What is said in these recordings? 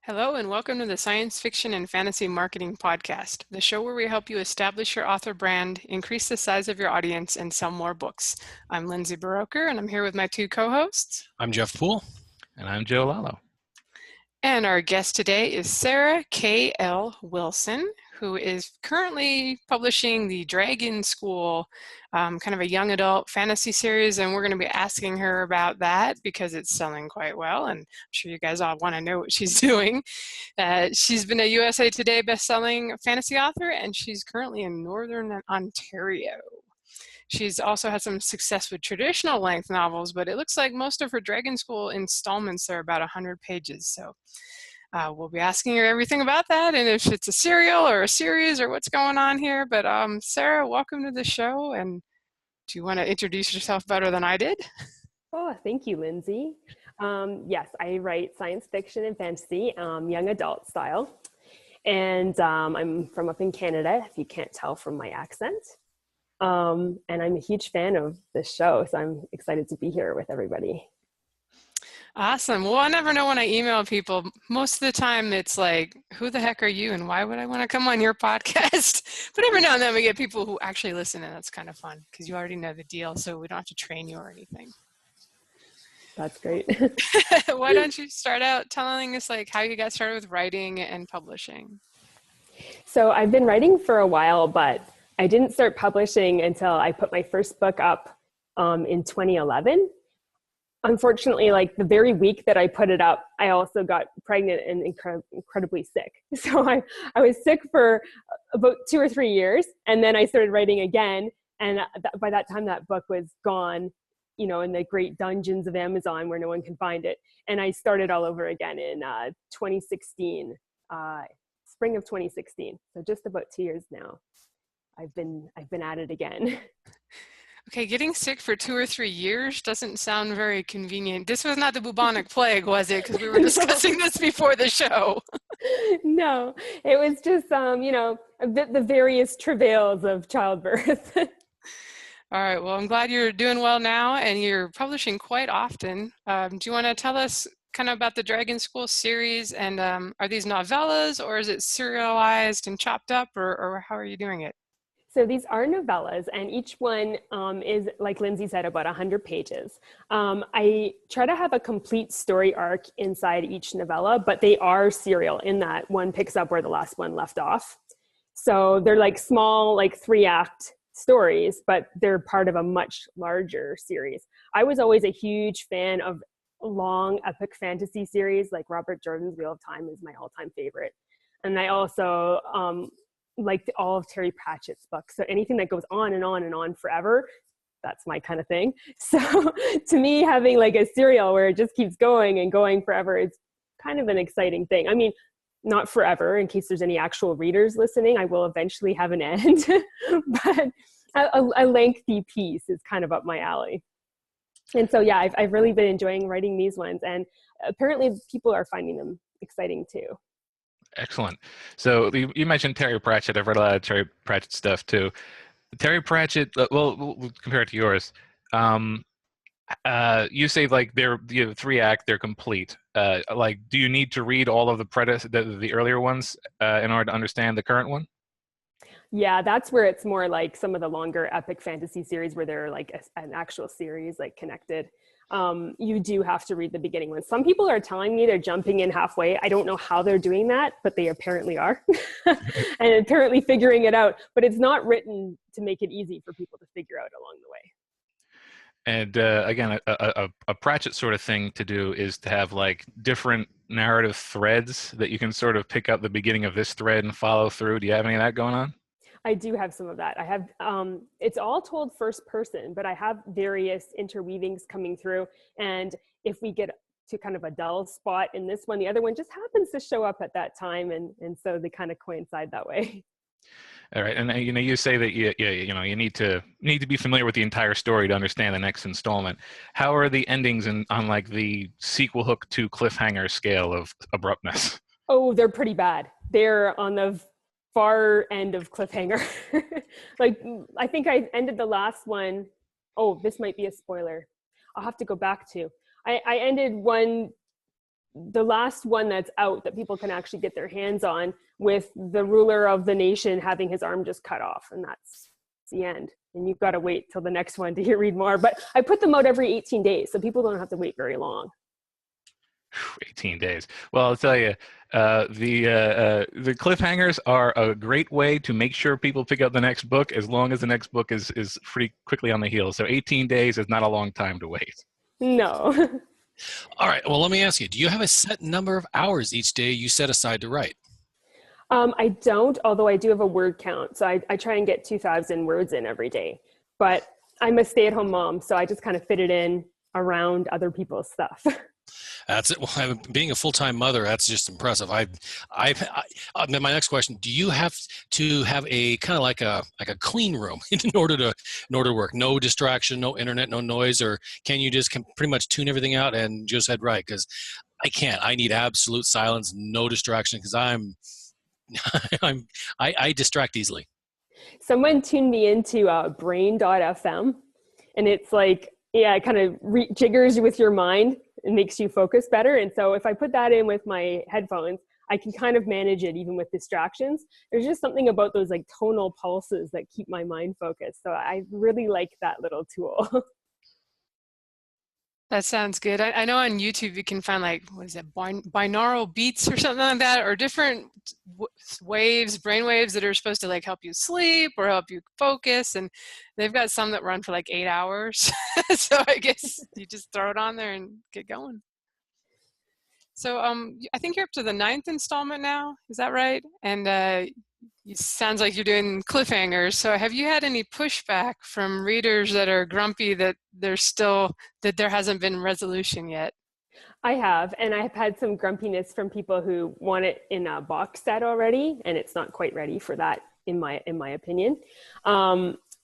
Hello and welcome to the Science Fiction and Fantasy Marketing Podcast, the show where we help you establish your author brand, increase the size of your audience, and sell more books. I'm Lindsay Baroker, and I'm here with my two co-hosts. I'm Jeff Poole. And I'm Joe Lalo. And our guest today is Sarah K.L. Wilson, who is currently publishing the Dragon School, kind of a young adult fantasy series, and we're going to be asking her about that because it's selling quite well, and I'm sure you guys all want to know what she's doing. She's been a USA Today best-selling fantasy author, and she's currently in Northern Ontario. She's also had some success with traditional length novels, but it looks like most of her Dragon School installments are about 100 pages. So we'll be asking her everything about that, and if it's a serial or a series or what's going on here. But Sarah, welcome to the show. And do you want to introduce yourself better than I did? Oh, thank you, Lindsay. Yes, I write science fiction and fantasy, young adult style. And I'm from up in Canada, if you can't tell from my accent. And I'm a huge fan of this show, so I'm excited to be here with everybody. Awesome. Well, I never know when I email people. Most of the time it's like, who the heck are you and why would I want to come on your podcast? But every now and then we get people who actually listen, and that's kind of fun because you already know the deal, so we don't have to train you or anything. That's great. Why don't you start out telling us like how you got started with writing and publishing? So I've been writing for a while, but I didn't start publishing until I put my first book up in 2011. Unfortunately, like the very week that I put it up, I also got pregnant and incredibly sick. So I was sick for about 2 or 3 years, and then I started writing again. And by that time, that book was gone, you know, in the great dungeons of Amazon where no one can find it. And I started all over again in 2016, spring of 2016. So just about 2 years now. I've been at it again. Okay, getting sick for 2 or 3 years doesn't sound very convenient. This was not the bubonic plague, was it? Because we were discussing this before the show. No, it was just, you know, the various travails of childbirth. All right, well, I'm glad you're doing well now, and you're publishing quite often. Do you want to tell us kind of about the Dragon School series, and are these novellas, or is it serialized and chopped up, or how are you doing it? So these are novellas, and each one is, like Lindsay said, about 100 pages. I try to have a complete story arc inside each novella, but they are serial in that one picks up where the last one left off. So they're like small, like 3-act stories, but they're part of a much larger series. I was always a huge fan of long epic fantasy series, like Robert Jordan's Wheel of Time is my all-time favorite. And I also like all of Terry Pratchett's books. So anything that goes on and on and on forever, that's my kind of thing. So to me, having like a serial where it just keeps going and going forever is kind of an exciting thing. I mean, not forever, in case there's any actual readers listening, I will eventually have an end, but a lengthy piece is kind of up my alley. And so, yeah, I've really been enjoying writing these ones, and apparently people are finding them exciting too. Excellent. So you mentioned Terry Pratchett. I've read a lot of Terry Pratchett stuff too. Terry Pratchett, we'll compare it to yours. You say like they're 3-act, they're complete. Like, do you need to read all of the earlier ones in order to understand the current one? Yeah, that's where it's more like some of the longer epic fantasy series where they're like an actual series, like connected. You do have to read the beginning ones. Some people are telling me they're jumping in halfway. I don't know how they're doing that, but they apparently are. And apparently figuring it out. But it's not written to make it easy for people to figure out along the way. And again, a Pratchett sort of thing to do is to have like different narrative threads that you can sort of pick up the beginning of this thread and follow through. Do you have any of that going on? I do have some of that. I have, it's all told first person, but I have various interweavings coming through. And if we get to kind of a dull spot in this one, the other one just happens to show up at that time. And so they kind of coincide that way. All right. And you say that you need to be familiar with the entire story to understand the next installment. How are the endings on like the sequel hook to cliffhanger scale of abruptness? Oh, they're pretty bad. They're on the far end of cliffhanger. Like, I think I ended the last one. Oh, this might be a spoiler. I'll have to go back to. I ended one the last one that's out that people can actually get their hands on, with the ruler of the nation having his arm just cut off, and that's the end. And you've got to wait till the next one to read more. But I put them out every 18 days, so people don't have to wait very long. 18 days. Well, I'll tell you, the cliffhangers are a great way to make sure people pick up the next book, as long as the next book is pretty quickly on the heels. So 18 days is not a long time to wait. No. All right. Well, let me ask you, do you have a set number of hours each day you set aside to write? I don't, although I do have a word count. So I try and get 2,000 words in every day. But I'm a stay-at-home mom, so I just kind of fit it in around other people's stuff. That's it. Well, being a full-time mother, that's just impressive. My next question: do you have to have a kind of like a clean room in order to work? No distraction, no internet, no noise, or can you just pretty much tune everything out and just head right? Because I can't. I need absolute silence, no distraction, because I distract easily. Someone tuned me into brain.fm, and it's like, yeah, it kind of jiggers with your mind and makes you focus better. And so if I put that in with my headphones, I can kind of manage it even with distractions. There's just something about those like tonal pulses that keep my mind focused. So I really like that little tool. That sounds good. I know on YouTube you can find like, what is it, binaural beats or something like that, or different waves, brain waves that are supposed to like help you sleep or help you focus. And they've got some that run for like 8 hours. So I guess you just throw it on there and get going. So I think you're up to the 9th installment now. Is that right? And it sounds like you're doing cliffhangers. So have you had any pushback from readers that are grumpy that there hasn't been resolution yet? I have, and I've had some grumpiness from people who want it in a box set already, and it's not quite ready for that, in my opinion.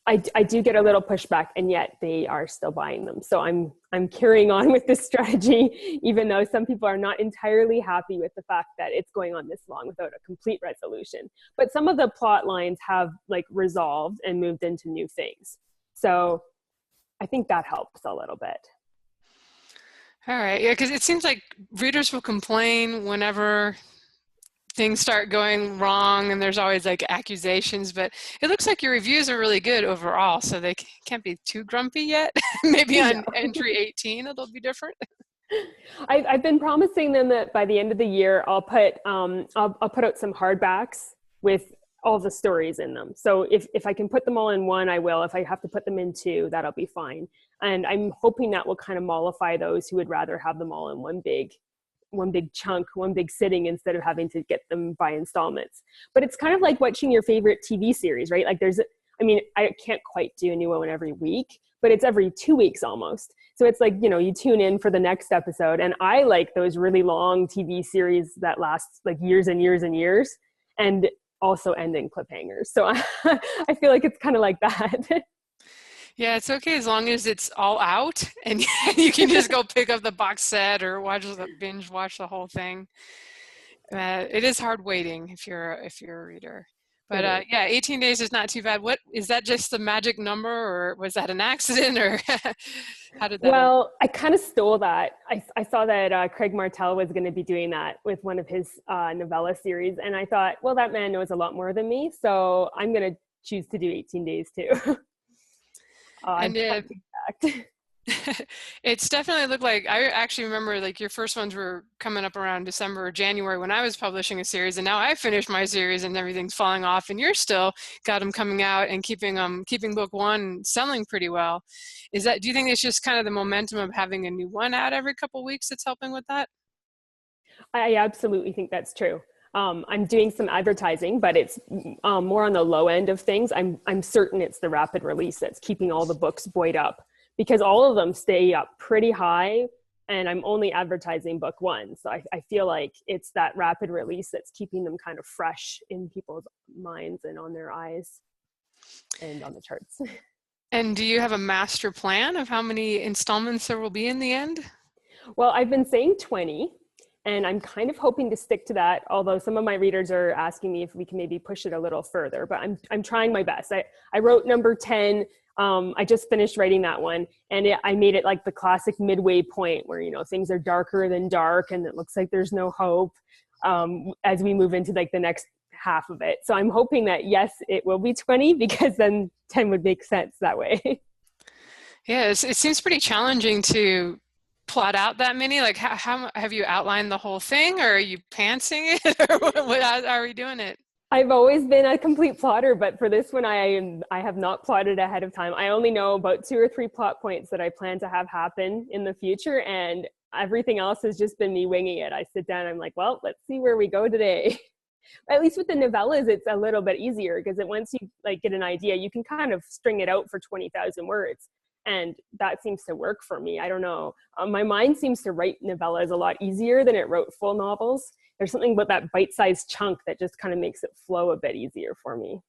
I do get a little pushback, and yet they are still buying them. So I'm carrying on with this strategy, even though some people are not entirely happy with the fact that it's going on this long without a complete resolution. But some of the plot lines have like resolved and moved into new things. So I think that helps a little bit. All right, yeah, because it seems like readers will complain whenever things start going wrong, and there's always like accusations, but it looks like your reviews are really good overall, so they can't be too grumpy yet. Maybe on entry 18 it'll be different. I've been promising them that by the end of the year I'll put out some hardbacks with all the stories in them. So if I can put them all in one, I will. If I have to put them in two, that'll be fine. And I'm hoping that will kind of mollify those who would rather have them all in one big chunk, one big sitting, instead of having to get them by installments. But it's kind of like watching your favorite TV series, right? Like I can't quite do a new one every week, but it's every 2 weeks almost. So it's like, you tune in for the next episode. And I like those really long TV series that last like years and years and years, and also end in cliffhangers. So I feel like it's kind of like that. Yeah, it's okay as long as it's all out and you can just go pick up the box set or binge watch the whole thing. It is hard waiting if you're a reader. But yeah, 18 days is not too bad. What is that, just the magic number, or was that an accident, or how did that? Well, I kind of stole that. I saw that Craig Martell was going to be doing that with one of his novella series, and I thought, well, that man knows a lot more than me, so I'm going to choose to do 18 days too. And it's definitely looked like, I actually remember like your first ones were coming up around December or January when I was publishing a series, and now I finished my series and everything's falling off, and you're still got them coming out and keeping book one selling pretty well. Do you think it's just kind of the momentum of having a new one out every couple of weeks that's helping with that? I absolutely think that's true. I'm doing some advertising, but it's more on the low end of things. I'm certain it's the rapid release that's keeping all the books buoyed up, because all of them stay up pretty high, and I'm only advertising book one. So I feel like it's that rapid release that's keeping them kind of fresh in people's minds and on their eyes and on the charts. And do you have a master plan of how many installments there will be in the end? Well, I've been saying 20. And I'm kind of hoping to stick to that, although some of my readers are asking me if we can maybe push it a little further, but I'm trying my best. I wrote number 10. I just finished writing that one, and I made it like the classic midway point where, you know, things are darker than dark and it looks like there's no hope as we move into like the next half of it. So I'm hoping that, yes, it will be 20, because then 10 would make sense that way. Yeah, it seems pretty challenging to plot out that many. Like, how have you outlined the whole thing, or are you pantsing it, or how are we doing it? I've always been a complete plotter, but for this one, I have not plotted ahead of time. I only know about 2 or 3 plot points that I plan to have happen in the future, and everything else has just been me winging it. I sit down, I'm like, well, let's see where we go today. At least with the novellas, it's a little bit easier, because once you like get an idea, you can kind of string it out for 20,000 words. And that seems to work for me. I don't know. My mind seems to write novellas a lot easier than it wrote full novels. There's something about that bite-sized chunk that just kind of makes it flow a bit easier for me.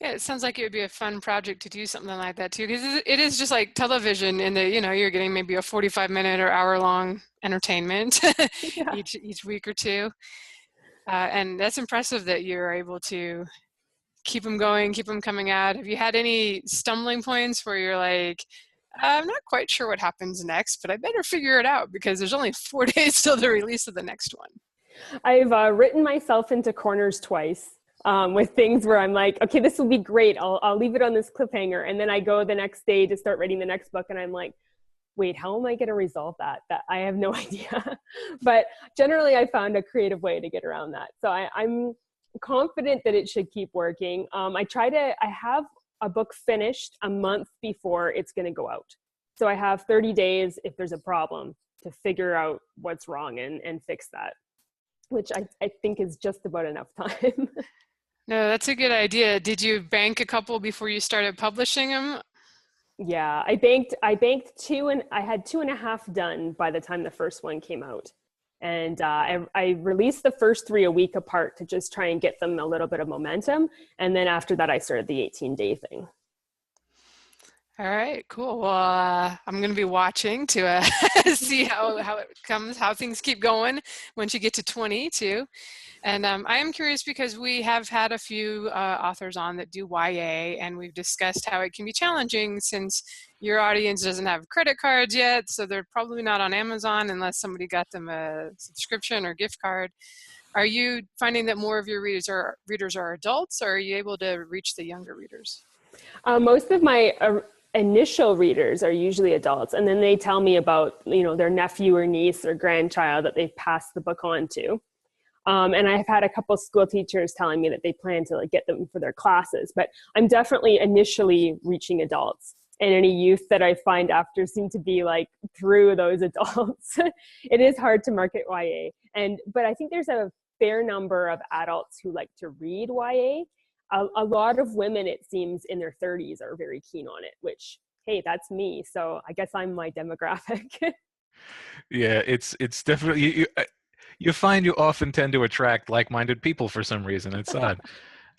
Yeah, it sounds like it would be a fun project to do something like that too, because it is just like television in that, you know, you're getting maybe a 45-minute or hour-long entertainment Yeah. each week or two. And that's impressive that you're able to keep them going, keep them coming out. Have you had any stumbling points where you're like, I'm not quite sure what happens next, but I better figure it out because there's only 4 days till the release of the next one? I've written myself into corners twice with things where I'm like, okay, this will be great. I'll leave it on this cliffhanger. And then I go the next day to start writing the next book, and I'm like, wait, how am I going to resolve that? That I have no idea. But generally, I found a creative way to get around that. So I'm confident that it should keep working. I have a book finished a month before it's going to go out. So I have 30 days if there's a problem to figure out what's wrong and fix that, which I think is just about enough time. No, that's a good idea. Did you bank a couple before you started publishing them? Yeah, I banked 2, and I had 2.5 done by the time the first one came out. And I released the first 3 a week apart to just try and get them a little bit of momentum. And then after that, I started the 18-day thing. All right, cool. Well, I'm going to be watching to see how it comes, how things keep going once you get to 20 too. And I am curious because we have had a few authors on that do YA, and we've discussed how it can be challenging since your audience doesn't have credit cards yet, so they're probably not on Amazon unless somebody got them a subscription or gift card. Are you finding that more of your readers are adults, or are you able to reach the younger readers? Most of my initial readers are usually adults, and then they tell me about, you know, their nephew or niece or grandchild that they've passed the book on to. And I've had a couple school teachers telling me that they plan to like get them for their classes, but I'm definitely initially reaching adults, and any youth that I find after seem to be like through those adults. It is hard to market YA, but I think there's a fair number of adults who like to read YA. A lot of women, it seems, in their 30s are very keen on it, which, hey, that's me. So I guess I'm my demographic. Yeah, it's definitely you find you often tend to attract like-minded people for some reason. It's odd.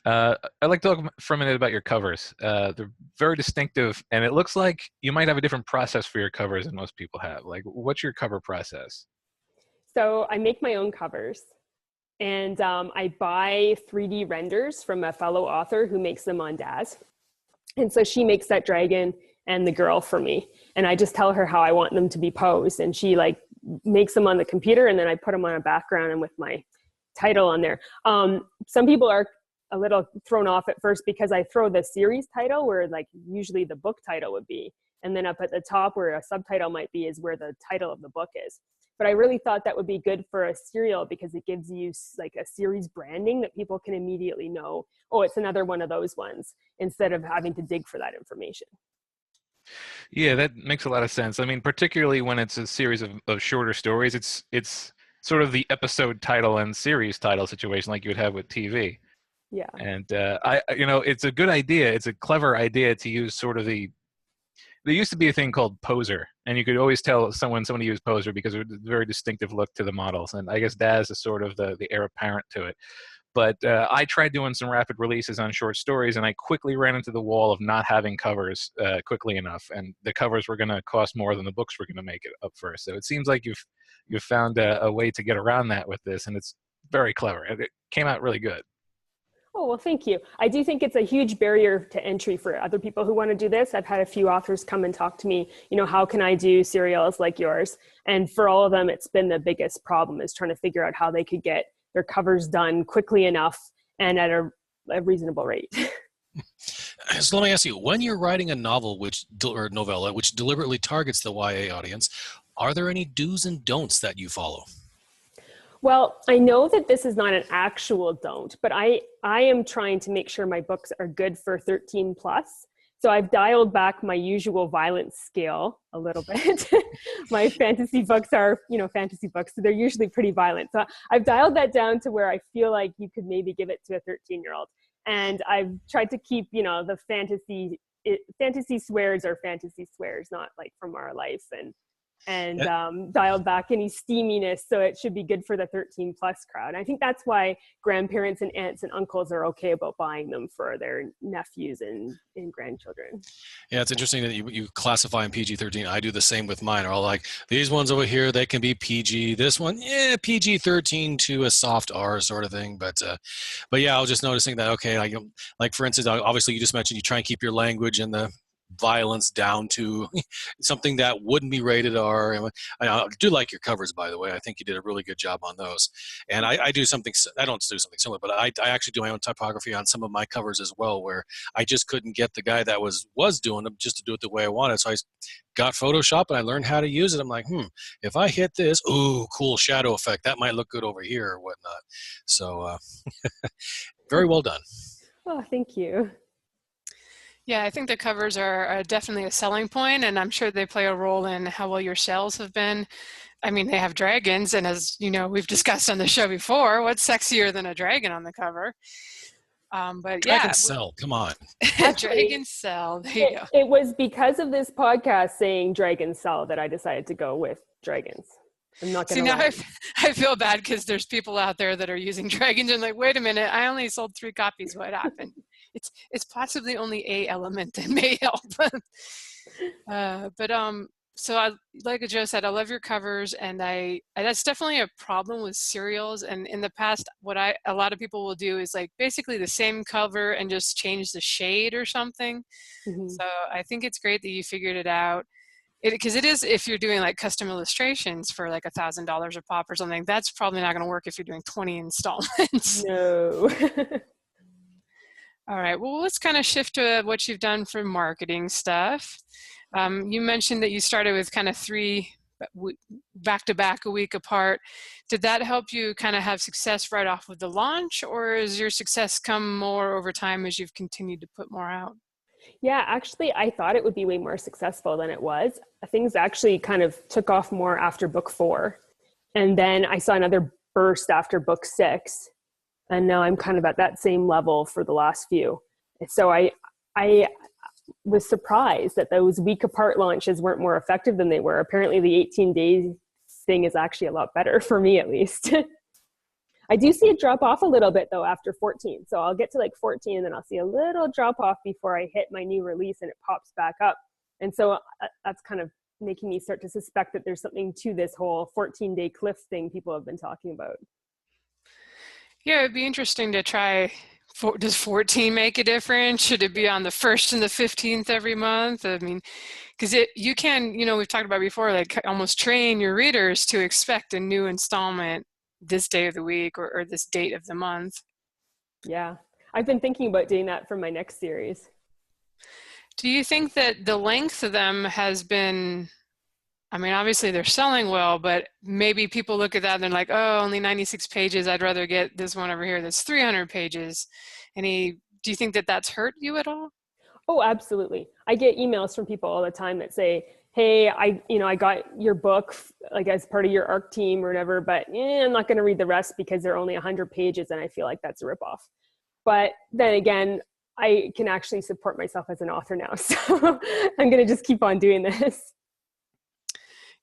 I'd like to talk for a minute about your covers. They're very distinctive, and it looks like you might have a different process for your covers than most people have. Like, what's your cover process? So I make my own covers, and I buy 3D renders from a fellow author who makes them on Daz. And so she makes that dragon and the girl for me, and I just tell her how I want them to be posed, and she like makes them on the computer, and then I put them on a background and with my title on there. Some people are a little thrown off at first because I throw the series title where like usually the book title would be, and then up at the top where a subtitle might be is where the title of the book is. But I really thought that would be good for a serial because it gives you like a series branding that people can immediately know, oh, it's another one of those ones, instead of having to dig for that information. Yeah, that makes a lot of sense. I mean, particularly when it's a series of shorter stories, it's sort of the episode title and series title situation like you would have with TV. Yeah. And it's a good idea. It's a clever idea to use sort of there used to be a thing called poser, and you could always tell somebody used poser because it was a very distinctive look to the models. And I guess Daz is sort of the heir apparent to it. But I tried doing some rapid releases on short stories, and I quickly ran into the wall of not having covers quickly enough. And the covers were going to cost more than the books were going to make it up for. So it seems like you found a way to get around that with this, and it's very clever. It came out really good. Oh, well, thank you. I do think it's a huge barrier to entry for other people who want to do this. I've had a few authors come and talk to me, how can I do serials like yours? And for all of them, it's been the biggest problem, is trying to figure out how they could get their covers done quickly enough and at a reasonable rate. So let me ask you, when you're writing a novel or novella which deliberately targets the YA audience, are there any do's and don'ts that you follow? Well, I know that this is not an actual don't, but I am trying to make sure my books are good for 13 plus. So I've dialed back my usual violence scale a little bit. My fantasy books are, fantasy books, so they're usually pretty violent. So I've dialed that down to where I feel like you could maybe give it to a 13-year-old. And I've tried to keep, the fantasy swears are fantasy swears, not like from our life, and dialed back any steaminess, so it should be good for the 13 plus crowd. I think that's why grandparents and aunts and uncles are okay about buying them for their nephews and grandchildren. Yeah, it's interesting that you classify in PG-13. I do the same with mine. Are all like, these ones over here, they can be PG. This one, PG-13 to a soft R sort of thing. But yeah, I was just noticing that, okay, like for instance, obviously you just mentioned you try and keep your language and the violence down to something that wouldn't be rated R. And I do like your covers, by the way. I think you did a really good job on those. And I do something, I don't do something similar, but I actually do my own typography on some of my covers as well, where I just couldn't get the guy that was doing them just to do it the way I wanted. So I got Photoshop and I learned how to use it. I'm like, if I hit this, ooh, cool shadow effect, that might look good over here or whatnot. So very well done. Oh, thank you. Yeah, I think the covers are definitely a selling point, and I'm sure they play a role in how well your sales have been. I mean, they have dragons, and as you know, we've discussed on the show before, what's sexier than a dragon on the cover? But Dragons sell, come on. Dragons sell, there you go. It was because of this podcast saying dragons sell that I decided to go with dragons. I'm not going to See, now I feel bad because there's people out there that are using dragons and like, wait a minute, I only sold 3 copies. What happened? It's possibly only a element that may help. So like Joe said, I love your covers, and that's definitely a problem with serials. And in the past, what a lot of people will do is like basically the same cover and just change the shade or something. Mm-hmm. So I think it's great that you figured it out. Because it is, if you're doing like custom illustrations for like $1,000 a pop or something, that's probably not going to work if you're doing 20 installments. No. All right, well, let's kind of shift to what you've done for marketing stuff. You mentioned that you started with kind of 3 back-to-back a week apart. Did that help you kind of have success right off with the launch, or has your success come more over time as you've continued to put more out? Yeah, actually, I thought it would be way more successful than it was. Things actually kind of took off more after book 4. And then I saw another burst after book 6. And now I'm kind of at that same level for the last few. So I was surprised that those week apart launches weren't more effective than they were. Apparently the 18-day thing is actually a lot better for me, at least. I do see it drop off a little bit though after 14. So I'll get to like 14 and then I'll see a little drop off before I hit my new release and it pops back up. And so that's kind of making me start to suspect that there's something to this whole 14-day cliff thing people have been talking about. Yeah, it'd be interesting to try. Does 14 make a difference? Should it be on the 1st and the 15th every month? I mean, because you can, we've talked about before, like almost train your readers to expect a new installment this day of the week or this date of the month. Yeah, I've been thinking about doing that for my next series. Do you think that the length of them has been, I mean, obviously they're selling well, but maybe people look at that and they're like, oh, only 96 pages. I'd rather get this one over here that's 300 pages. Do you think that that's hurt you at all? Oh, absolutely. I get emails from people all the time that say, hey, I got your book like as part of your ARC team or whatever, but I'm not going to read the rest because they're only 100 pages and I feel like that's a ripoff. But then again, I can actually support myself as an author now. So I'm going to just keep on doing this.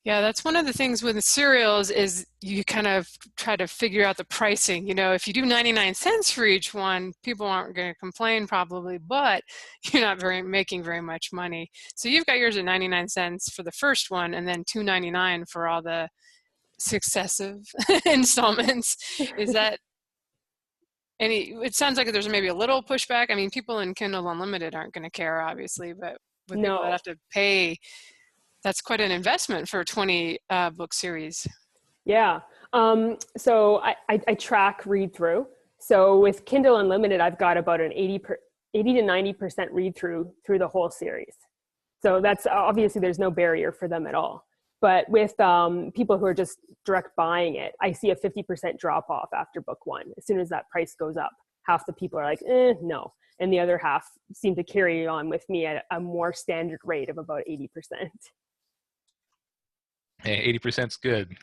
Yeah, that's one of the things with the serials is you kind of try to figure out the pricing. If you do 99 cents for each one, people aren't going to complain probably, but you're not making very much money. So you've got yours at 99 cents for the first one and then $2.99 for all the successive installments. Is that it sounds like there's maybe a little pushback. I mean, people in Kindle Unlimited aren't going to care, obviously, but with people that No. have to pay, that's quite an investment for a 20 book series. Yeah. So I track read through. So with Kindle Unlimited, I've got about an 80 to 90% read through the whole series. So that's obviously there's no barrier for them at all. But with people who are just direct buying it, I see a 50% drop off after book one. As soon as that price goes up, half the people are like, no. And the other half seem to carry on with me at a more standard rate of about 80%. Hey, 80% is good.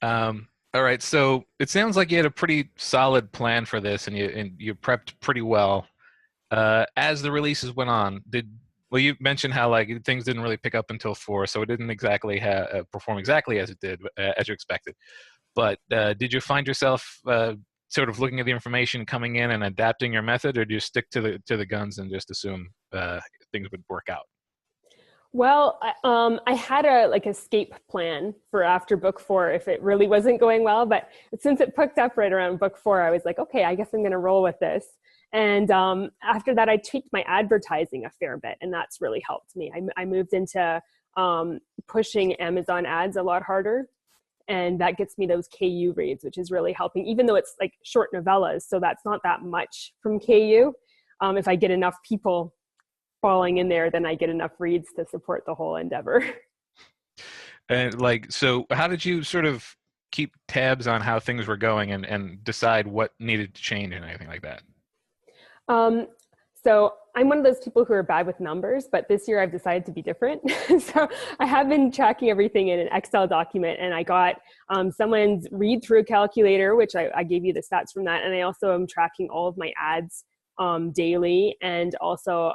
All right, so it sounds like you had a pretty solid plan for this, and you prepped pretty well. As the releases went on, well, you mentioned how like things didn't really pick up until 4, so it didn't exactly perform exactly as it did, as you expected. But did you find yourself sort of looking at the information coming in and adapting your method, or do you stick to the guns and just assume things would work out? Well, I had a escape plan for after book 4 if it really wasn't going well. But since it picked up right around book 4, I was like, okay, I guess I'm going to roll with this. And after that, I tweaked my advertising a fair bit, and that's really helped me. I moved into pushing Amazon ads a lot harder, and that gets me those KU reads, which is really helping, even though it's like short novellas, so that's not that much from KU. If I get enough people falling in there, then I get enough reads to support the whole endeavor. And so how did you sort of keep tabs on how things were going and decide what needed to change and anything like that? So I'm one of those people who are bad with numbers, but this year I've decided to be different. So I have been tracking everything in an Excel document, and I got someone's read through calculator, which I gave you the stats from that. And I also am tracking all of my ads daily, and also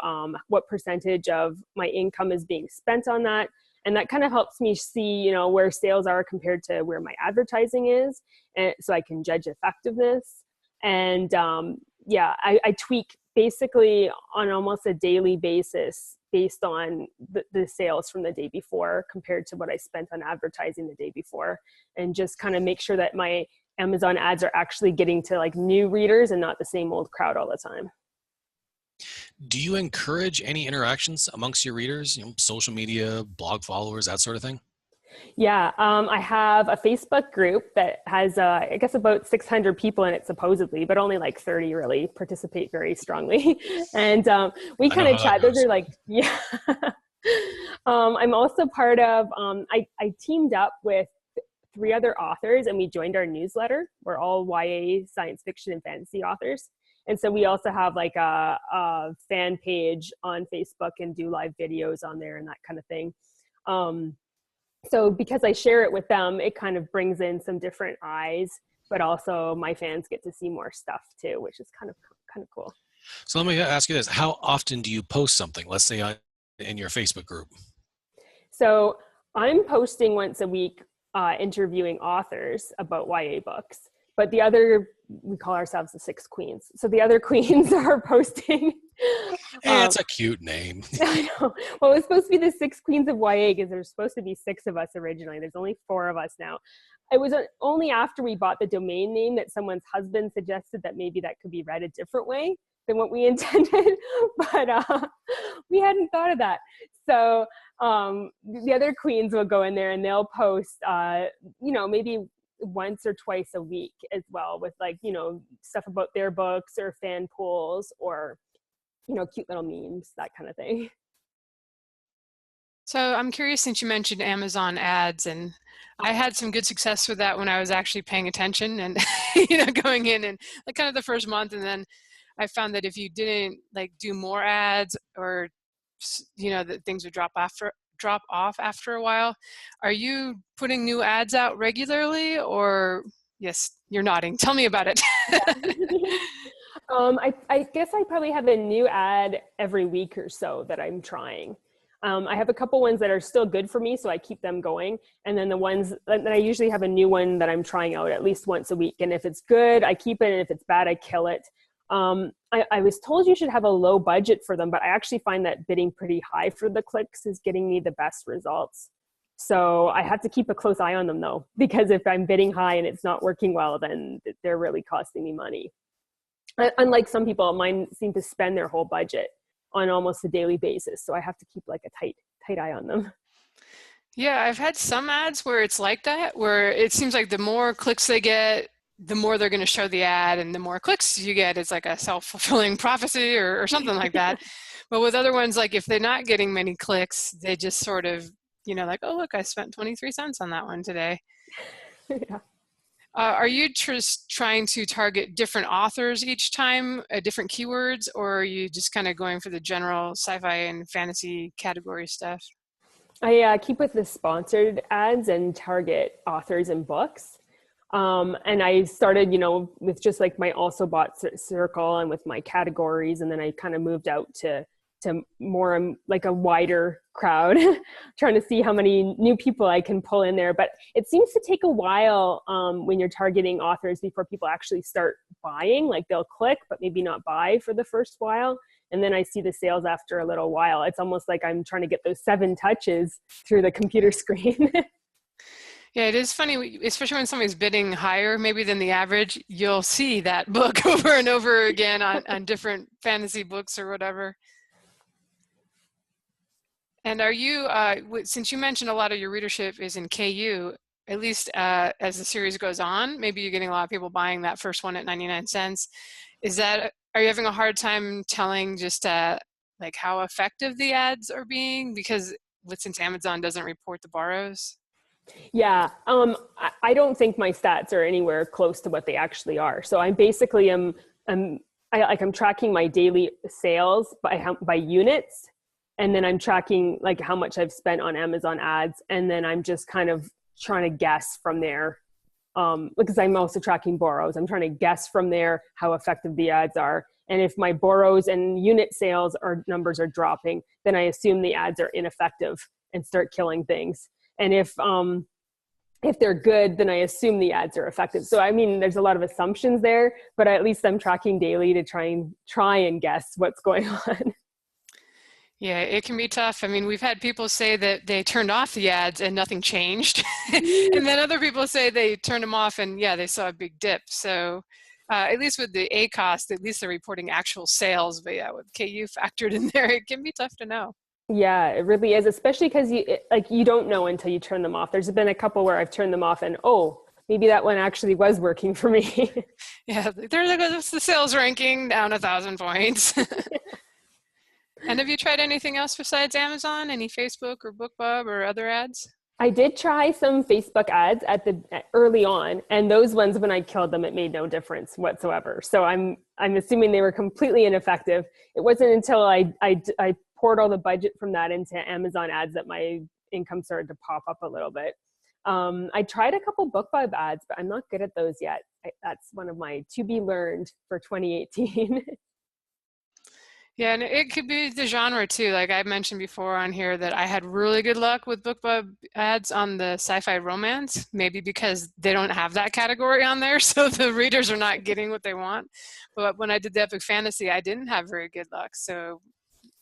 what percentage of my income is being spent on that. And that kind of helps me see, where sales are compared to where my advertising is, and so I can judge effectiveness. And I tweak basically on almost a daily basis based on the sales from the day before compared to what I spent on advertising the day before, and just kind of make sure that my Amazon ads are actually getting to like new readers and not the same old crowd all the time. Do you encourage any interactions amongst your readers, social media, blog followers, that sort of thing? Yeah, I have a Facebook group that has, I guess, about 600 people in it supposedly, but only like 30 really participate very strongly. And we kind of chat. Those are like, yeah. I'm also part of, I teamed up with 3 other authors, and we joined our newsletter. We're all YA science fiction and fantasy authors. And so we also have like a fan page on Facebook and do live videos on there and that kind of thing. So because I share it with them, it kind of brings in some different eyes, but also my fans get to see more stuff too, which is kind of cool. So let me ask you this. How often do you post something, let's say in your Facebook group? So I'm posting once a week, interviewing authors about YA books, but we call ourselves the 6 queens. So the other queens are posting. That's a cute name. I know. Well, it was supposed to be the 6 queens of YA because there's supposed to be 6 of us originally. There's only 4 of us now. It was only after we bought the domain name that someone's husband suggested that maybe that could be read a different way than what we intended, but we hadn't thought of that. So the other queens will go in there and they'll post, maybe once or twice a week as well, with stuff about their books or fan polls or cute little memes, that kind of thing. So I'm curious, since you mentioned Amazon ads, and I had some good success with that when I was actually paying attention and going in and like kind of the first month, and then I found that if you didn't do more ads, or that things would drop off after a while. Are you putting new ads out regularly, or? Yes, you're nodding. Tell me about it. I guess I probably have a new ad every week or so that I'm trying. I have a couple ones that are still good for me, so I keep them going. And then the ones that I usually have a new one that I'm trying out at least once a week. And if it's good, I keep it. And if it's bad, I kill it. I was told you should have a low budget for them, but I actually find that bidding pretty high for the clicks is getting me the best results. So I have to keep a close eye on them though, because if I'm bidding high and it's not working well, then they're really costing me money. Unlike some people, mine seem to spend their whole budget on almost a daily basis. So I have to keep like a tight eye on them. Yeah, I've had some ads where it's like that, where it seems like the more clicks they get, the more they're going to show the ad, and the more clicks you get, it's like a self-fulfilling prophecy or something like that. But with other ones, like if they're not getting many clicks, they just sort of, like, oh, look, I spent 23 cents on that one today. Yeah. Are you just trying to target different authors each time, different keywords, or are you just kind of going for the general sci-fi and fantasy category stuff? I keep with the sponsored ads and target authors and books. And I started, with just like my also bought circle and with my categories. And then I kind of moved out to more like a wider crowd, trying to see how many new people I can pull in there. But it seems to take a while when you're targeting authors before people actually start buying. Like they'll click, but maybe not buy for the first while. And then I see the sales after a little while. It's almost like I'm trying to get those 7 touches through the computer screen. Yeah, it is funny, especially when somebody's bidding higher maybe than the average, you'll see that book over and over again on different fantasy books or whatever. And are you, since you mentioned a lot of your readership is in KU, at least as the series goes on, maybe you're getting a lot of people buying that first one at 99 cents. Are you having a hard time telling just like how effective the ads are being? Because since Amazon doesn't report the borrows? Yeah, I don't think my stats are anywhere close to what they actually are. So I'm basically I'm tracking my daily sales by units, and then I'm tracking like how much I've spent on Amazon ads, and then I'm just kind of trying to guess from there. Because I'm also tracking borrows. I'm trying to guess from there how effective the ads are. And if my borrows and unit sales numbers are dropping, then I assume the ads are ineffective and start killing things. And if they're good, then I assume the ads are effective. So I mean, there's a lot of assumptions there, but at least I'm tracking daily to try and guess what's going on. Yeah, it can be tough. I mean, we've had people say that they turned off the ads and nothing changed. And then other people say they turned them off and yeah, they saw a big dip. So at least with the ACOS, at least they're reporting actual sales. But yeah, with KU factored in there, it can be tough to know. Yeah, it really is, especially because you don't know until you turn them off. There's been a couple where I've turned them off and, oh, maybe that one actually was working for me. Yeah, there's the sales ranking down 1,000 points. And have you tried anything else besides Amazon? Any Facebook or BookBub or other ads? I did try some Facebook ads early on, and those ones, when I killed them, it made no difference whatsoever. So I'm assuming they were completely ineffective. It wasn't until I poured all the budget from that into Amazon ads that my income started to pop up a little bit. I tried a couple BookBub ads, but I'm not good at those yet. That's one of my to be learned for 2018. Yeah, and it could be the genre too. Like I mentioned before on here that I had really good luck with BookBub ads on the sci-fi romance, maybe because they don't have that category on there, so the readers are not getting what they want. But when I did the epic fantasy, I didn't have very good luck. So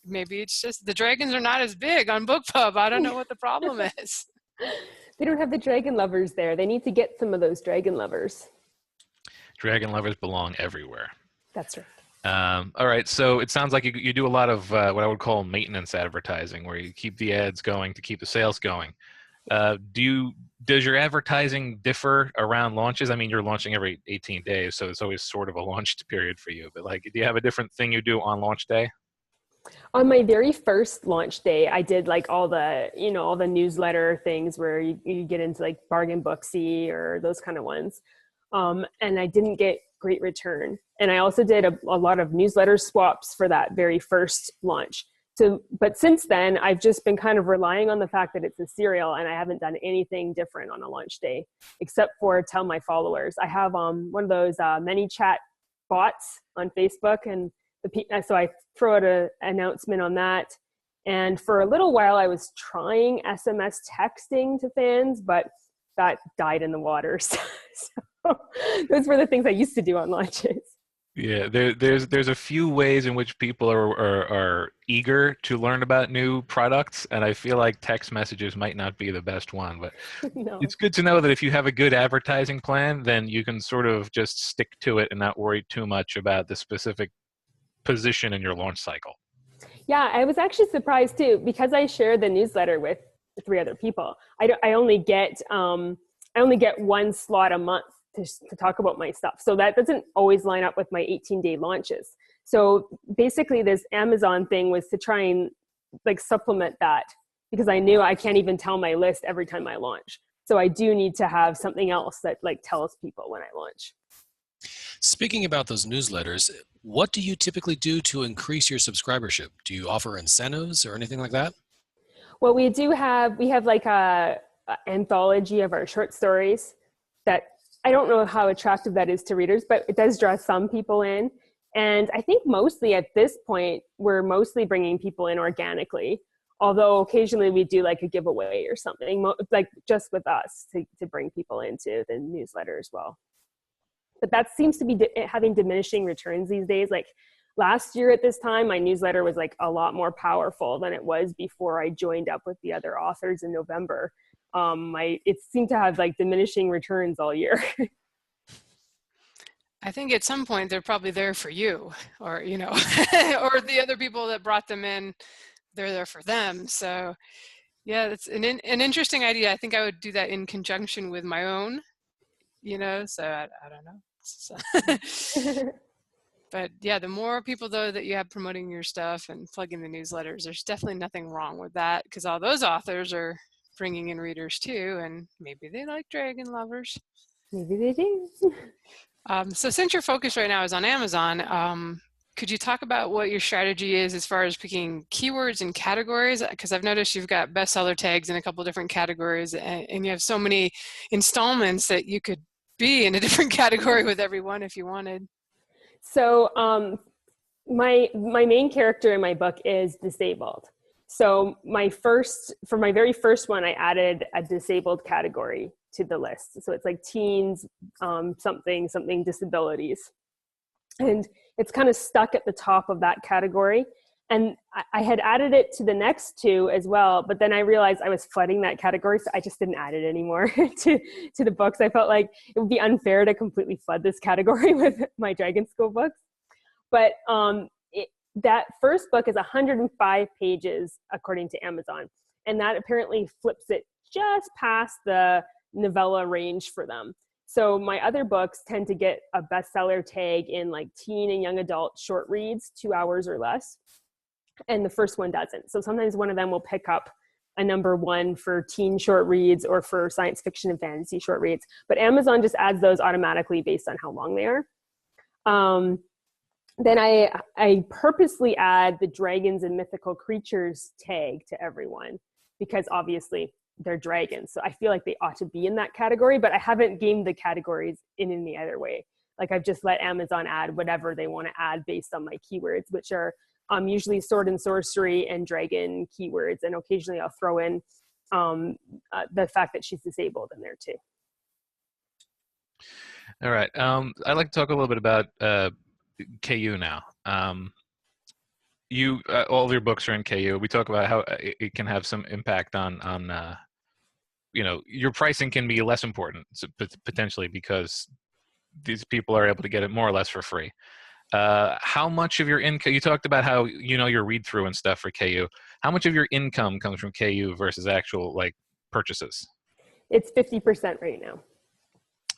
maybe it's just the dragons are not as big on BookBub. I don't know what the problem is. They don't have the dragon lovers there. They need to get some of those dragon lovers. Dragon lovers belong everywhere. That's right. All right, so it sounds like you do a lot of what I would call maintenance advertising, where you keep the ads going to keep the sales going. Does your advertising differ around launches? I mean, you're launching every 18 days, so it's always sort of a launch period for you. But like, do you have a different thing you do on launch day? On my very first launch day, I did like all the newsletter things where you get into like Bargain Booksy or those kind of ones. And I didn't get great return. And I also did a lot of newsletter swaps for that very first launch. But since then, I've just been kind of relying on the fact that it's a serial, and I haven't done anything different on a launch day, except for tell my followers. I have one of those many chat bots on Facebook, and so I throw out an announcement on that. And for a little while, I was trying SMS texting to fans, but that died in the water. So those were the things I used to do on launches. Yeah, there's a few ways in which people are eager to learn about new products, and I feel like text messages might not be the best one. But No. it's good to know that if you have a good advertising plan, then you can sort of just stick to it and not worry too much about the specific position in your launch cycle. Yeah, I was actually surprised too because I share the newsletter with three other people. I only get one slot a month to talk about my stuff, so that doesn't always line up with my 18-day launches. So basically, this Amazon thing was to try and like supplement that because I knew I can't even tell my list every time I launch. So I do need to have something else that like tells people when I launch. Speaking about those newsletters, what do you typically do to increase your subscribership? Do you offer incentives or anything like that? Well, we have like a anthology of our short stories that I don't know how attractive that is to readers, but it does draw some people in. And I think mostly at this point, we're mostly bringing people in organically, although occasionally we do like a giveaway or something, like just with us to bring people into the newsletter as well. But that seems to be having diminishing returns these days. Like last year at this time, my newsletter was like a lot more powerful than it was before I joined up with the other authors in November. It seemed to have like diminishing returns all year. I think at some point they're probably there for you, or you know, or the other people that brought them in, they're there for them. So yeah, that's an interesting idea. I think I would do that in conjunction with my own, you know, so I don't know. So but yeah, the more people though that you have promoting your stuff and plugging the newsletters, there's definitely nothing wrong with that because all those authors are bringing in readers too, and maybe they like dragon lovers. Maybe they do. So since your focus right now is on Amazon, could you talk about what your strategy is as far as picking keywords and categories? Because I've noticed you've got bestseller tags in a couple different categories, and you have so many installments that you could be in a different category with every one if you wanted. So my main character in my book is disabled. So for my very first one, I added a disabled category to the list. So it's like teens, something disabilities. And it's kind of stuck at the top of that category. And I had added it to the next two as well, but then I realized I was flooding that category, so I just didn't add it anymore to the books. I felt like it would be unfair to completely flood this category with my Dragon School books. But that first book is 105 pages, according to Amazon. And that apparently flips it just past the novella range for them. So my other books tend to get a bestseller tag in like teen and young adult short reads, 2 hours or less. And the first one doesn't. So sometimes one of them will pick up a number one for teen short reads or for science fiction and fantasy short reads. But Amazon just adds those automatically based on how long they are. Then I purposely add the dragons and mythical creatures tag to everyone because obviously they're dragons. So I feel like they ought to be in that category, but I haven't gamed the categories in any other way. Like I've just let Amazon add whatever they want to add based on my keywords, which are usually sword and sorcery and dragon keywords. And occasionally I'll throw in the fact that she's disabled in there too. All right. I'd like to talk a little bit about KU now. All of your books are in KU. We talk about how it can have some impact on your pricing can be less important potentially because these people are able to get it more or less for free. How much of your income, you talked about how your read through and stuff for KU. How much of your income comes from KU versus actual like purchases? It's 50% right now.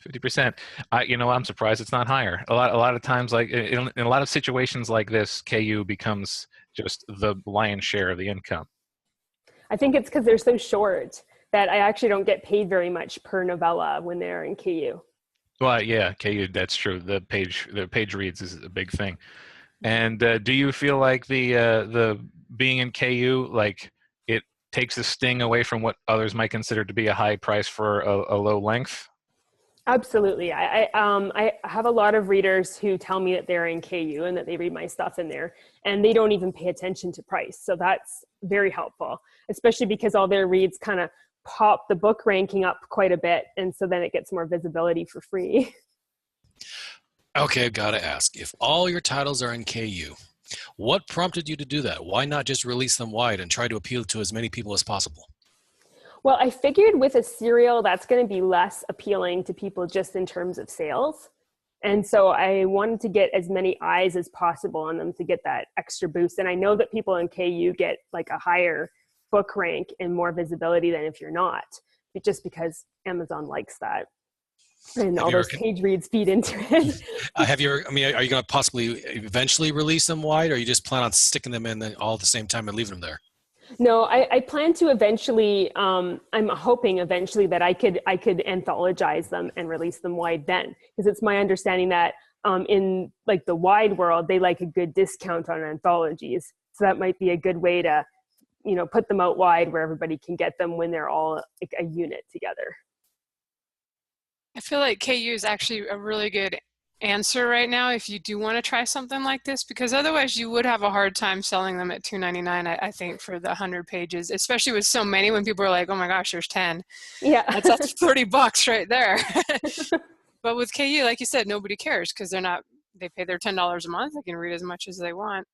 50%. I'm surprised it's not higher. A lot of times, like in a lot of situations like this, KU becomes just the lion's share of the income. I think it's because they're so short that I actually don't get paid very much per novella when they're in KU. Well, yeah, KU, that's true. The page reads is a big thing. And do you feel like the being in KU, like it takes the sting away from what others might consider to be a high price for a low length? Absolutely. I have a lot of readers who tell me that they're in KU and that they read my stuff in there and they don't even pay attention to price. So that's very helpful, especially because all their reads kind of pop the book ranking up quite a bit. And so then it gets more visibility for free. Okay, I've got to ask. If all your titles are in KU, what prompted you to do that? Why not just release them wide and try to appeal to as many people as possible? Well, I figured with a serial, that's going to be less appealing to people just in terms of sales. And so I wanted to get as many eyes as possible on them to get that extra boost. And I know that people in KU get like a higher book rank and more visibility than if you're not, just because Amazon likes that. And Have all you ever, those page reads feed into it. have you ever, I mean, are you going to possibly eventually release them wide, or you just plan on sticking them in all at the same time and leaving them there? No, I plan to eventually. I'm hoping eventually that I could anthologize them and release them wide then, because it's my understanding that in like the wide world they like a good discount on anthologies. So that might be a good way to, put them out wide where everybody can get them when they're all like a unit together. I feel like KU is actually a really good answer right now if you do want to try something like this, because otherwise you would have a hard time selling them at $2.99, I think, for the 100 pages, especially with so many. When people are like, oh my gosh, there's 10. Yeah. That's $30 right there. But with KU, like you said, nobody cares because they pay their $10 a month. They can read as much as they want.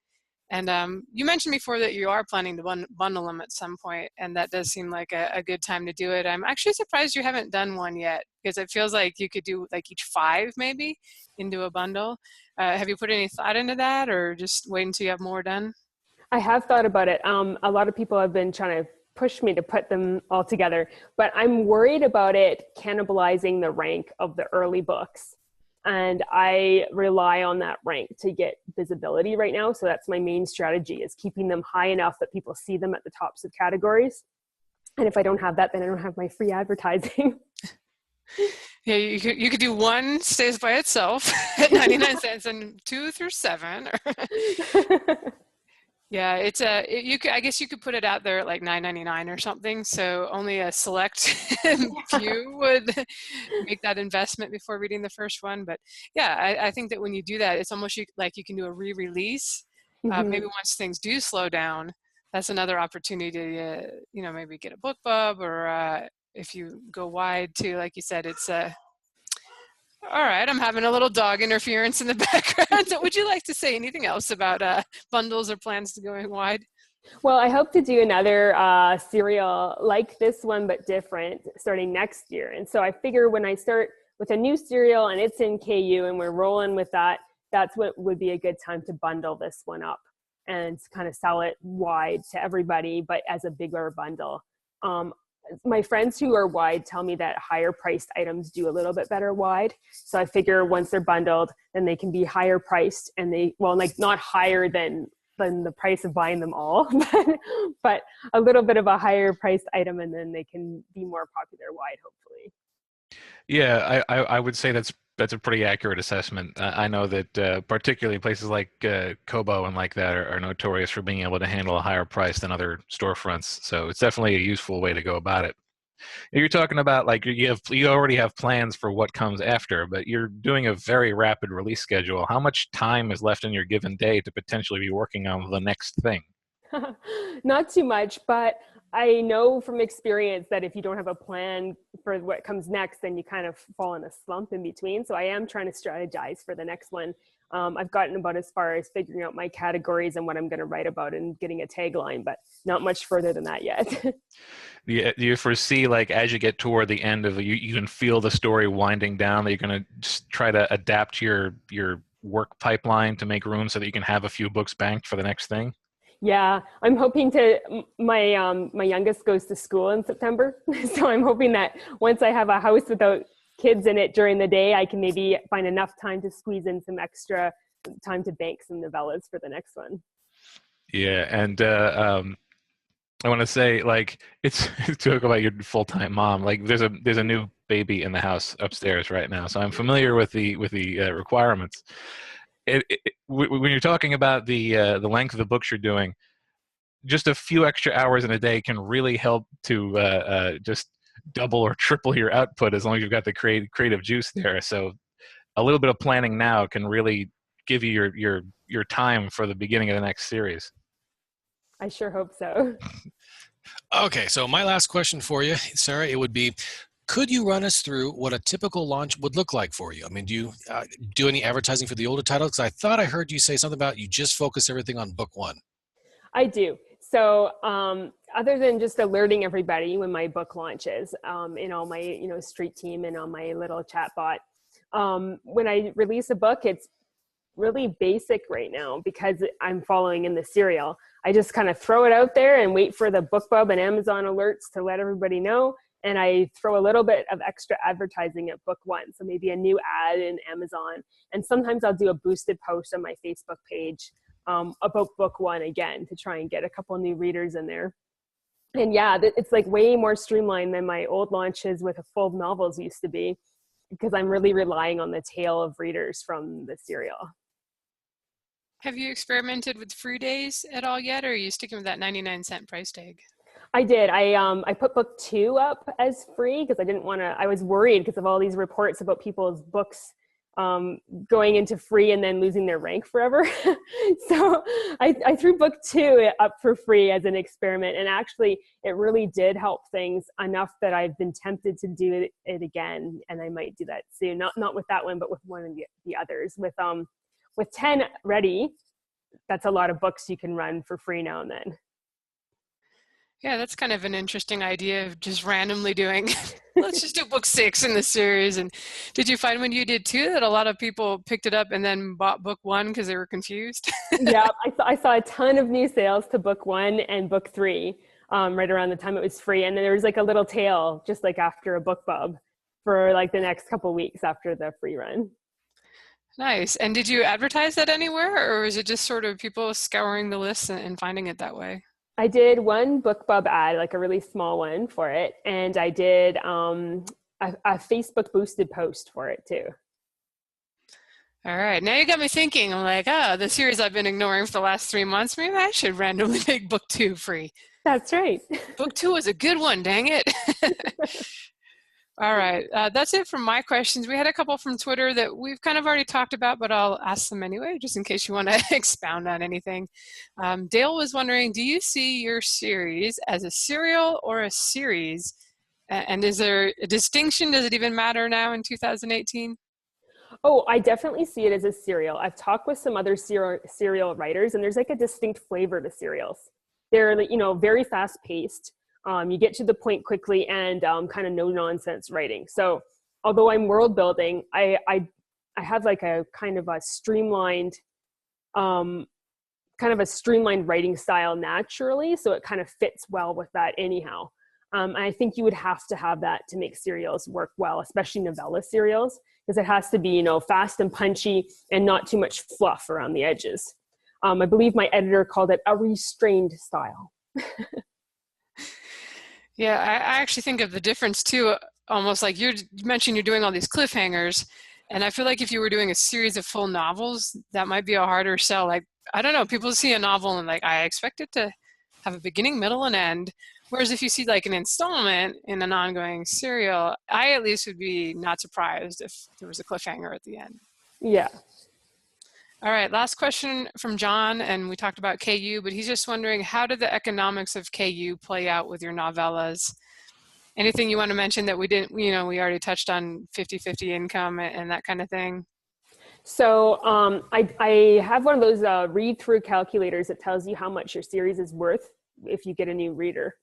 And you mentioned before that you are planning to bundle them at some point, and that does seem like a good time to do it. I'm actually surprised you haven't done one yet, because it feels like you could do like each 5 maybe into a bundle. Have you put any thought into that, or just wait until you have more done? I have thought about it. A lot of people have been trying to push me to put them all together, but I'm worried about it cannibalizing the rank of the early books. And I rely on that rank to get visibility right now. So that's my main strategy, is keeping them high enough that people see them at the tops of categories. And if I don't have that, then I don't have my free advertising. Yeah, you could do 1 stays by itself at 99 cents and 2 through 7. Yeah, I guess you could put it out there at like $9.99 or something. So only a select few would make that investment before reading the first one. But yeah, I think that when you do that, it's almost like you can do a re-release. Maybe once things do slow down, that's another opportunity to, maybe get a book club, or if you go wide too, like you said, it's all right, I'm having a little dog interference in the background. So would you like to say anything else about bundles or plans to going wide? Well, I hope to do another serial like this one, but different, starting next year. And so I figure when I start with a new serial and it's in KU and we're rolling with that, that's what would be a good time to bundle this one up and kind of sell it wide to everybody, but as a bigger bundle. My friends who are wide tell me that higher priced items do a little bit better wide. So I figure once they're bundled, then they can be higher priced, and not higher than the price of buying them all, but a little bit of a higher priced item, and then they can be more popular wide, hopefully. Yeah, I would say that's a pretty accurate assessment. I know that particularly places like Kobo and like that are notorious for being able to handle a higher price than other storefronts. So it's definitely a useful way to go about it. You're talking about like you already have plans for what comes after, but you're doing a very rapid release schedule. How much time is left in your given day to potentially be working on the next thing? Not too much, but I know from experience that if you don't have a plan for what comes next, then you kind of fall in a slump in between. So I am trying to strategize for the next one. I've gotten about as far as figuring out my categories and what I'm going to write about and getting a tagline, but not much further than that yet. Do you foresee, like, as you get toward the end of you can feel the story winding down, that you're going to just try to adapt your work pipeline to make room so that you can have a few books banked for the next thing? Yeah, I'm hoping my youngest goes to school in September. So I'm hoping that once I have a house without kids in it during the day, I can maybe find enough time to squeeze in some extra time to bank some novellas for the next one. Yeah, and I want to say, like, it's talk about your full-time mom. Like, there's a new baby in the house upstairs right now, so I'm familiar with the requirements. When you're talking about the length of the books you're doing, just a few extra hours in a day can really help to just double or triple your output, as long as you've got the creative juice there. So a little bit of planning now can really give you your time for the beginning of the next series. I sure hope so. Okay, so my last question for you, Sarah, it would be, Could you run us through what a typical launch would look like for you? I mean, do you do any advertising for the older titles? Because I thought I heard you say something about you just focus everything on book one. I do. So other than just alerting everybody when my book launches, in all my, street team and on my little chat bot, when I release a book, it's really basic right now because I'm following in the serial. I just kind of throw it out there and wait for the BookBub and Amazon alerts to let everybody know. And I throw a little bit of extra advertising at book one. So maybe a new ad in Amazon. And sometimes I'll do a boosted post on my Facebook page about book one again to try and get a couple new readers in there. And yeah, it's like way more streamlined than my old launches with full novels used to be, because I'm really relying on the tail of readers from the serial. Have you experimented with free days at all yet, or are you sticking with that 99-cent price tag? I did. I put book two up as free because I didn't want to, I was worried because of all these reports about people's books going into free and then losing their rank forever. So I threw book two up for free as an experiment. And actually, it really did help things enough that I've been tempted to do it again. And I might do that soon. Not with that one, but with one of the others. With 10 ready, that's a lot of books you can run for free now and then. Yeah, that's kind of an interesting idea of just randomly doing, let's just do book 6 in the series. And did you find when you did 2 that a lot of people picked it up and then bought book 1 because they were confused? Yeah, I saw a ton of new sales to book 1 and book 3 right around the time it was free. And then there was like a little tail just like after a BookBub for like the next couple weeks after the free run. Nice. And did you advertise that anywhere, or is it just sort of people scouring the lists and finding it that way? I did one BookBub ad, like a really small one for it. And I did a Facebook boosted post for it too. All right. Now you got me thinking. I'm like, the series I've been ignoring for the last 3 months, maybe I should randomly make book 2 free. That's right. Book 2 was a good one, dang it. All right. That's it from my questions. We had a couple from Twitter that we've kind of already talked about, but I'll ask them anyway, just in case you want to expound on anything. Dale was wondering, do you see your series as a serial or a series? And is there a distinction? Does it even matter now in 2018? Oh, I definitely see it as a serial. I've talked with some other serial writers, and there's like a distinct flavor to serials. They're, very fast paced. You get to the point quickly and kind of no nonsense writing. So although I'm world building, I have like a kind of a streamlined writing style naturally. So it kind of fits well with that anyhow. And I think you would have to have that to make serials work well, especially novella serials, because it has to be, fast and punchy and not too much fluff around the edges. I believe my editor called it a restrained style. Yeah, I actually think of the difference too, almost like you mentioned you're doing all these cliffhangers, and I feel like if you were doing a series of full novels, that might be a harder sell. Like, I don't know, people see a novel and like, I expect it to have a beginning, middle, and end. Whereas if you see like an installment in an ongoing serial, I at least would be not surprised if there was a cliffhanger at the end. Yeah. All right, last question from John, and we talked about KU, but he's just wondering, how did the economics of KU play out with your novellas? Anything you want to mention that we didn't, we already touched on 50-50 income and that kind of thing? So I have one of those read-through calculators that tells you how much your series is worth if you get a new reader.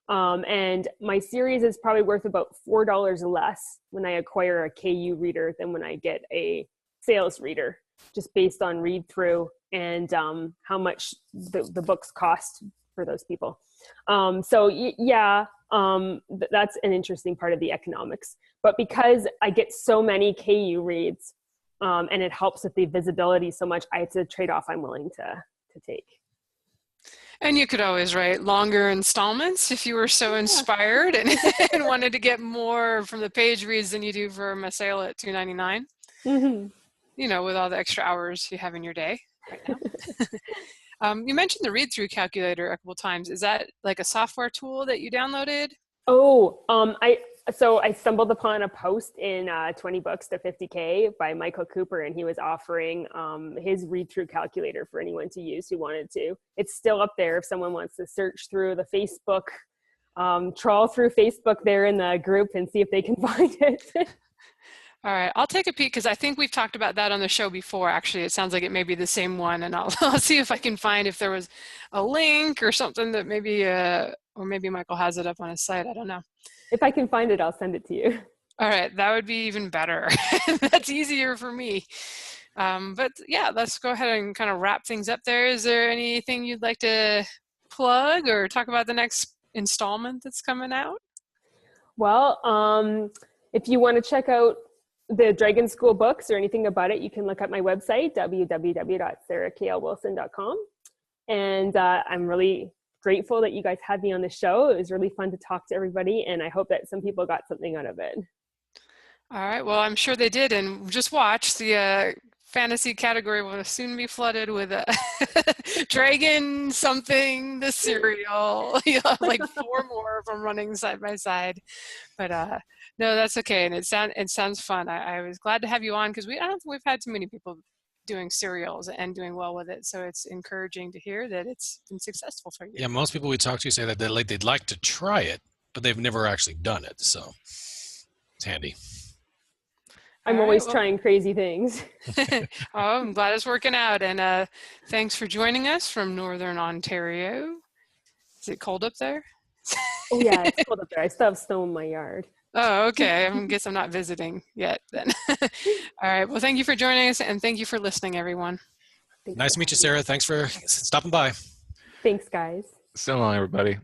And my series is probably worth about $4 less when I acquire a KU reader than when I get a sales reader, just based on read through and how much the books cost for those people. So yeah, that's an interesting part of the economics. But because I get so many KU reads and it helps with the visibility so much, it's a trade-off I'm willing to take. And you could always write longer installments if you were so inspired and wanted to get more from the page reads than you do from a sale at $2.99. Mm-hmm. With all the extra hours you have in your day right now. You mentioned the read-through calculator a couple times. Is that like a software tool that you downloaded? Oh, I stumbled upon a post in 20 Books to 50K by Michael Cooper, and he was offering his read-through calculator for anyone to use who wanted to. It's still up there if someone wants to search through the Facebook trawl through Facebook there in the group and see if they can find it. All right, I'll take a peek because I think we've talked about that on the show before. Actually, it sounds like it may be the same one, and I'll see if I can find if there was a link or something that maybe, or maybe Michael has it up on his site. I don't know. If I can find it, I'll send it to you. All right, that would be even better. That's easier for me. But yeah, let's go ahead and kind of wrap things up there. Is there anything you'd like to plug or talk about the next installment that's coming out? Well, if you want to check out the Dragon School books or anything about it, you can look at my website, www.sarahklwilson.com. And I'm really grateful that you guys had me on the show. It was really fun to talk to everybody, and I hope that some people got something out of it. All right, well, I'm sure they did, and just watch. The fantasy category will soon be flooded with Dragon something, the cereal. You'll have like 4 more of them running side by side. But no, that's okay, and it sounds fun. I was glad to have you on because I don't think we've had too many people doing serials and doing well with it, so it's encouraging to hear that it's been successful for you. Yeah, most people we talk to say that they'd like to try it, but they've never actually done it, so it's handy. I'm always trying crazy things. Oh, I'm glad it's working out, and thanks for joining us from Northern Ontario. Is it cold up there? Oh yeah, it's cold up there. I still have snow in my yard. Oh, okay. I guess I'm not visiting yet then. All right. Well, thank you for joining us, and thank you for listening, everyone. Nice to meet you, Sarah. Thanks for stopping by. Thanks, guys. So long, everybody.